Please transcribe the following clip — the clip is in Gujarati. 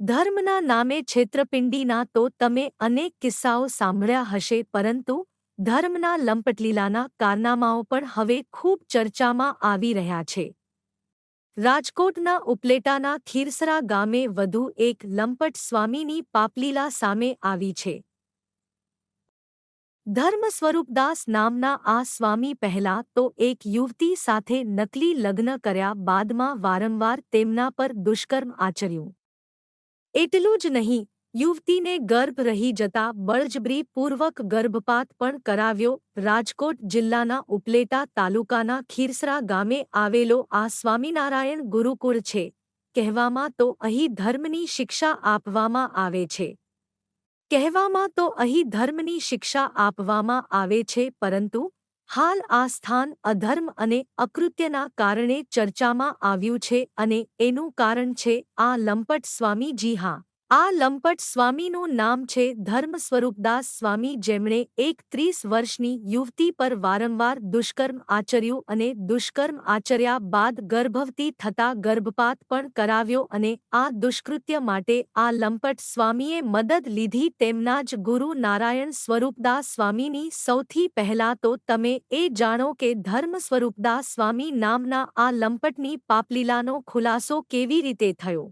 ધર્મના નામે છેતરપિંડીના તો તમે અનેક કિસ્સાઓ સાંભળ્યા હશે, પરંતુ ધર્મના લંપટલીલાના કારનામાઓ પણ હવે ખૂબ ચર્ચામાં આવી રહ્યા છે. રાજકોટના ઉપલેટાના ખીરસરા ગામે વધુ એક લંપટ સ્વામીની પાપલીલા સામે આવી છે. ધર્મ સ્વરૂપદાસ નામના આ સ્વામી પહેલા તો એક યુવતી સાથે નકલી લગ્ન કર્યા બાદમાં વારંવાર તેમના પર દુષ્કર્મ આચર્યું. એટલું જ નહીં, યુવતીને ગર્ભ રહી જતા બળજબરીપૂર્વક ગર્ભપાત પણ કરાવ્યો. રાજકોટ જિલ્લાના ઉપલેટા તાલુકાના ખીરસરા ગામે આવેલો આ સ્વામિનારાયણ ગુરુકુળ છે. કહેવામાં તો અહીં ધર્મની શિક્ષા આપવામાં આવે છે. પરંતુ હાલ આ સ્થાન અધર્મ અને અકૃત્યના કારણે ચર્ચામાં આવ્યું છે, અને એનું કારણ છે આ લંપટ સ્વામી. જી હા, આ લંપટ સ્વામીનું નામ છે ધર્મ સ્વરૂપદાસ સ્વામી, જેમણે એક 30 વર્ષની યુવતી પર વારંવાર દુષ્કર્મ આચર્યું અને દુષ્કર્મ આચર્યા બાદ ગર્ભવતી થતા ગર્ભપાત પણ કરાવ્યો, અને આ દુષ્કૃત્ય માટે આ લંપટ સ્વામીએ મદદ લીધી તેમના જ ગુરુ નારાયણ સ્વરૂપદાસ સ્વામીની. સૌથી પહેલા તો તમે એ જાણો કે ધર્મ સ્વરૂપદાસ સ્વામી નામના આ લંપટની પાપલીલાનો ખુલાસો કેવી રીતે થયો.